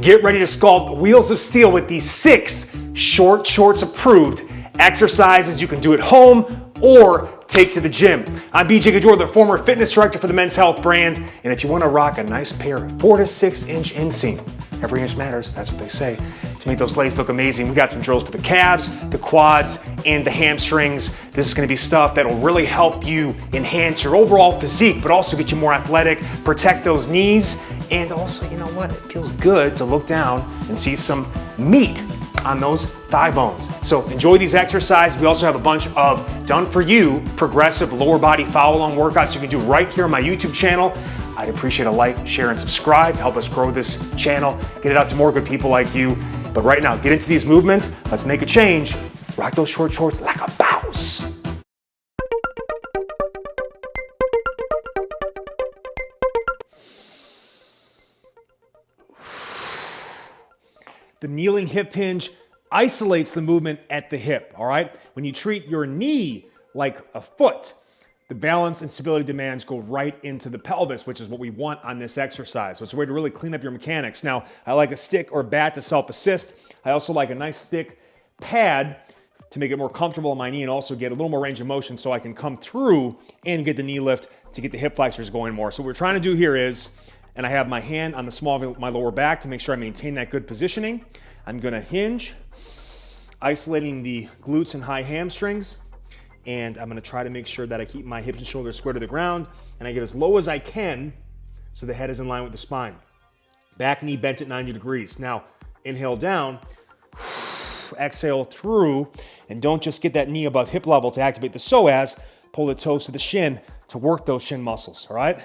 Get ready to sculpt wheels of steel with these 6 short shorts approved exercises you can do at home or take to the gym. I'm BJ Gaddour, the former fitness director for the Men's Health brand, and if you want to rock a nice pair of 4 to 6 inch inseam, every inch matters, that's what they say, to make those legs look amazing. We got some drills for the calves, the quads, and the hamstrings. This is going to be stuff that will really help you enhance your overall physique, but also get you more athletic, protect those knees, and also, you know what, it feels good to look down and see some meat on those thigh bones. So enjoy these exercises. We also have a bunch of done-for-you progressive lower body follow-along workouts you can do right here on my YouTube channel. I'd appreciate a like, share, and subscribe. Help us grow this channel, get it out to more good people like you. But right now, get into these movements. Let's make a change. Rock those short shorts like a boss. The kneeling hip hinge isolates the movement at the hip, all right? When you treat your knee like a foot, the balance and stability demands go right into the pelvis, which is what we want on this exercise. So it's a way to really clean up your mechanics. Now, I like a stick or bat to self-assist. I also like a nice thick pad to make it more comfortable on my knee and also get a little more range of motion so I can come through and get the knee lift to get the hip flexors going more. So what we're trying to do here is, and I have my hand on the small of my lower back to make sure I maintain that good positioning. I'm gonna hinge, isolating the glutes and high hamstrings, and I'm gonna try to make sure that I keep my hips and shoulders square to the ground, and I get as low as I can so the head is in line with the spine. Back knee bent at 90 degrees. Now, inhale down, exhale through, and don't just get that knee above hip level to activate the psoas, pull the toes to the shin to work those shin muscles, all right?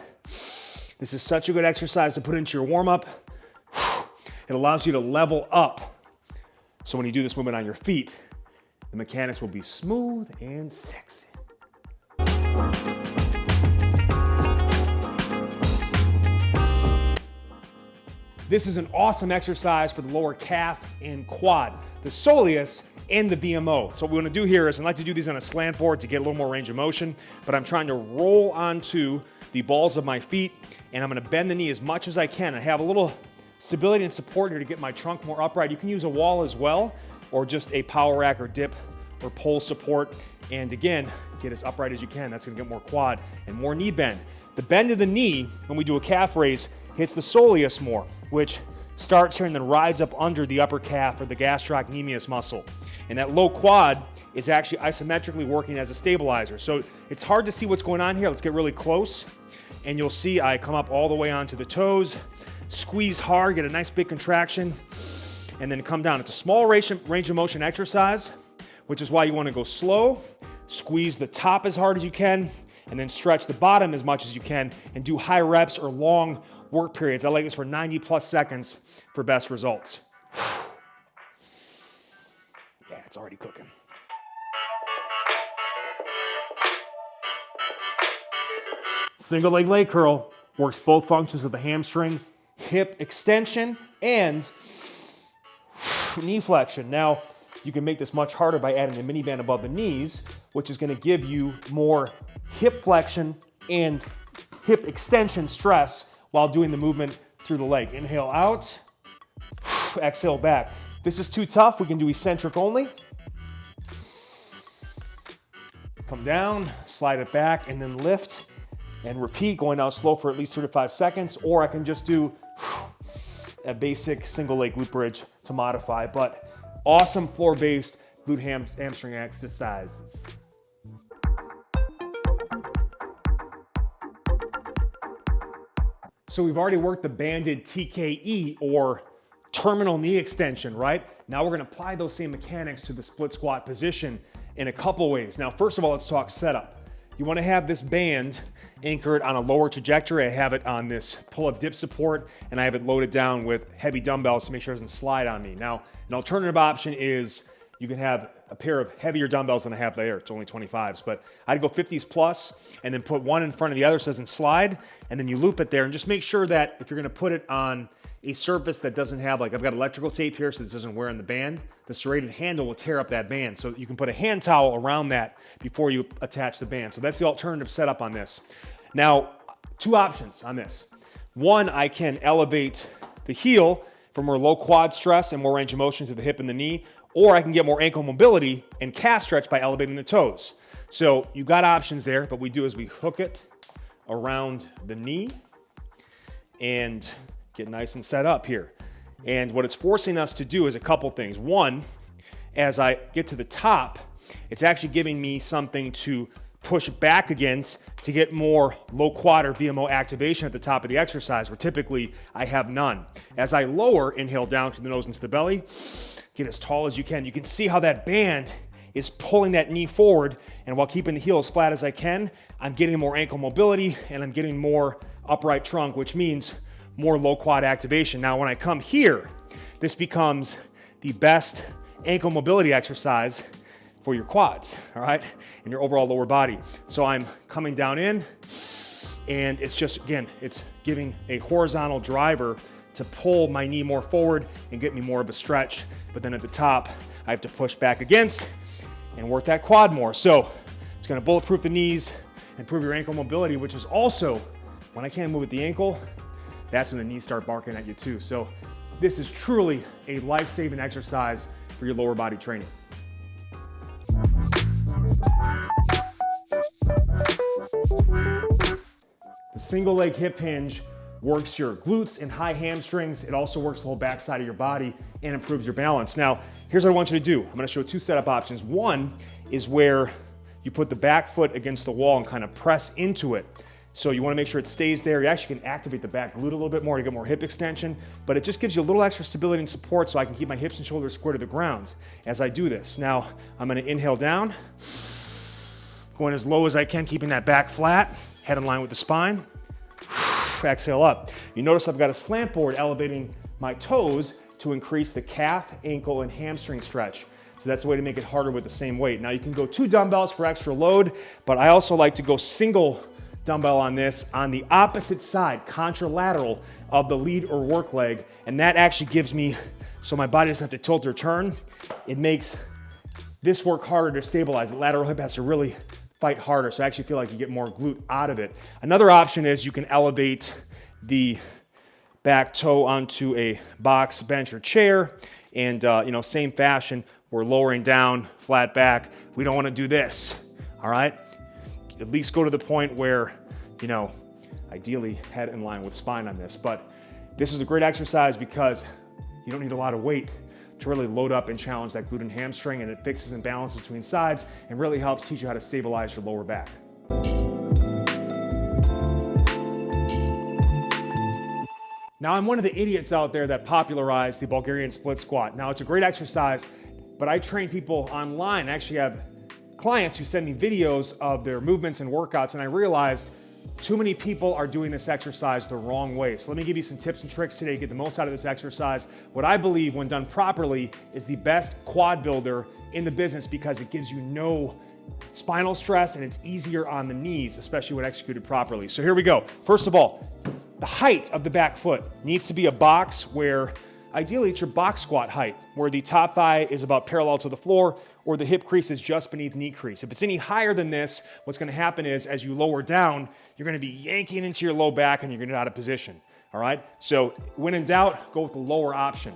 This is such a good exercise to put into your warm-up. It allows you to level up. So when you do this movement on your feet, the mechanics will be smooth and sexy. This is an awesome exercise for the lower calf and quad, the soleus and the VMO. So what we want to do here is, I like to do these on a slant board to get a little more range of motion, but I'm trying to roll onto the balls of my feet, and I'm gonna bend the knee as much as I can. I have a little stability and support here to get my trunk more upright. You can use a wall as well, or just a power rack or dip or pole support. And again, get as upright as you can. That's gonna get more quad and more knee bend. The bend of the knee, when we do a calf raise, hits the soleus more, which starts here and then rides up under the upper calf or the gastrocnemius muscle. And that low quad is actually isometrically working as a stabilizer. So it's hard to see what's going on here. Let's get really close. And you'll see I come up all the way onto the toes, squeeze hard, get a nice big contraction, and then come down. It's a small range of motion exercise, which is why you want to go slow, squeeze the top as hard as you can, and then stretch the bottom as much as you can, and do high reps or long work periods. I like this for 90 plus seconds for best results. Yeah, it's already cooking. Single leg curl works both functions of the hamstring, hip extension, and knee flexion. Now, you can make this much harder by adding a mini band above the knees, which is gonna give you more hip flexion and hip extension stress while doing the movement through the leg. Inhale out, exhale back. If this is too tough, we can do eccentric only. Come down, slide it back, and then lift and repeat, going down slow for at least 3 to 5 seconds, or I can just do a basic single leg glute bridge to modify, but awesome floor-based glute hamstring exercises. So we've already worked the banded TKE, or terminal knee extension, right? Now we're gonna apply those same mechanics to the split squat position in a couple ways. Now, first of all, let's talk setup. You wanna have this band anchored on a lower trajectory. I have it on this pull-up dip support, and I have it loaded down with heavy dumbbells to make sure it doesn't slide on me. Now, an alternative option is you can have a pair of heavier dumbbells than I have there. It's only 25s, but I'd go 50s plus and then put one in front of the other so it doesn't slide, and then you loop it there, and just make sure that if you're gonna put it on a surface that doesn't have, like, I've got electrical tape here so this doesn't wear on the band, the serrated handle will tear up that band. So you can put a hand towel around that before you attach the band. So that's the alternative setup on this. Now, two options on this. One, I can elevate the heel for more low quad stress and more range of motion to the hip and the knee, or I can get more ankle mobility and calf stretch by elevating the toes. So you've got options there, but we do is we hook it around the knee and get nice and set up here. And what it's forcing us to do is a couple things. One, as I get to the top, it's actually giving me something to push back against to get more low quad or VMO activation at the top of the exercise, where typically I have none. As I lower, inhale down to the nose into the belly, get as tall as you can. You can see how that band is pulling that knee forward, and while keeping the heel as flat as I can, I'm getting more ankle mobility and I'm getting more upright trunk, which means more low quad activation. Now, when I come here, this becomes the best ankle mobility exercise for your quads, all right, and your overall lower body. So I'm coming down in, and it's just, again, it's giving a horizontal driver to pull my knee more forward and get me more of a stretch. But then at the top, I have to push back against and work that quad more. So it's gonna bulletproof the knees, improve your ankle mobility, which is also, when I can't move with the ankle, that's when the knees start barking at you too. So this is truly a life-saving exercise for your lower body training. The single leg hip hinge works your glutes and high hamstrings. It also works the whole backside of your body and improves your balance. Now, here's what I want you to do. I'm gonna show two setup options. One is where you put the back foot against the wall and kind of press into it. So you wanna make sure it stays there. You actually can activate the back glute a little bit more to get more hip extension, but it just gives you a little extra stability and support so I can keep my hips and shoulders square to the ground as I do this. Now, I'm gonna inhale down, going as low as I can, keeping that back flat, head in line with the spine. Exhale up. You notice I've got a slant board elevating my toes to increase the calf, ankle, and hamstring stretch. So that's a way to make it harder with the same weight. Now you can go 2 dumbbells for extra load, but I also like to go single dumbbell on this on the opposite side, contralateral of the lead or work leg. And that actually gives me, so my body doesn't have to tilt or turn. It makes this work harder to stabilize. The lateral hip has to really fight harder, so I actually feel like you get more glute out of it. Another option is you can elevate the back toe onto a box, bench, or chair, and same fashion, we're lowering down, flat back. We don't want to do this, all right? At least go to the point where, ideally head in line with spine on this. But this is a great exercise because you don't need a lot of weight to really load up and challenge that glute and hamstring, and it fixes and balances between sides and really helps teach you how to stabilize your lower back. Now, I'm one of the idiots out there that popularized the Bulgarian split squat. Now, it's a great exercise, but I train people online. I actually have clients who send me videos of their movements and workouts, and I realized too many people are doing this exercise the wrong way. So let me give you some tips and tricks today to get the most out of this exercise. What I believe, when done properly, is the best quad builder in the business because it gives you no spinal stress and it's easier on the knees, especially when executed properly. So here we go. First of all, the height of the back foot needs to be a box where ideally it's your box squat height, where the top thigh is about parallel to the floor or the hip crease is just beneath knee crease. If it's any higher than this, what's gonna happen is as you lower down, you're gonna be yanking into your low back and you're gonna get out of position, all right? So when in doubt, go with the lower option.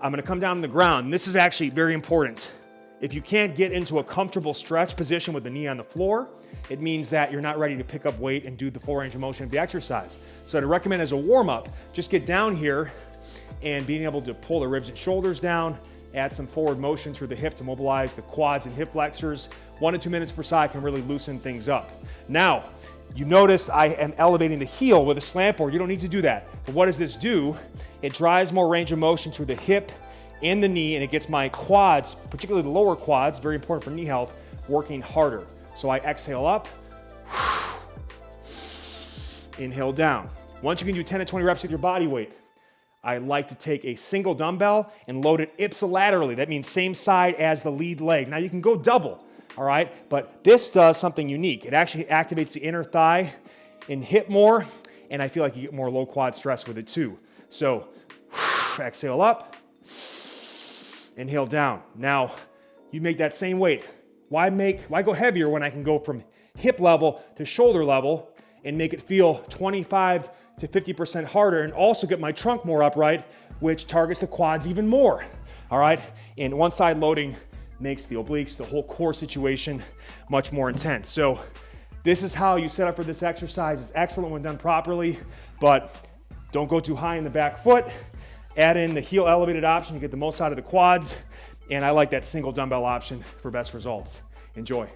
I'm gonna come down to the ground. This is actually very important. If you can't get into a comfortable stretch position with the knee on the floor, it means that you're not ready to pick up weight and do the full range of motion of the exercise. So I'd recommend as a warm-up, just get down here and being able to pull the ribs and shoulders down, add some forward motion through the hip to mobilize the quads and hip flexors. 1 to 2 minutes per side can really loosen things up. Now, you notice I am elevating the heel with a slant board. You don't need to do that. But what does this do? It drives more range of motion through the hip and the knee, and it gets my quads, particularly the lower quads, very important for knee health, working harder. So I exhale up, inhale down. Once you can do 10 to 20 reps with your body weight, I like to take a single dumbbell and load it ipsilaterally. That means same side as the lead leg. Now you can go double, all right? But this does something unique. It actually activates the inner thigh and hip more, and I feel like you get more low quad stress with it too. So exhale up, inhale down. Now you make that same weight. Why go heavier when I can go from hip level to shoulder level and make it feel 25 to 50% harder and also get my trunk more upright, which targets the quads even more, all right? And one side loading makes the obliques, the whole core situation, much more intense. So this is how you set up for this exercise. It's excellent when done properly, but don't go too high in the back foot. Add in the heel elevated option to get the most out of the quads. And I like that single dumbbell option for best results. Enjoy.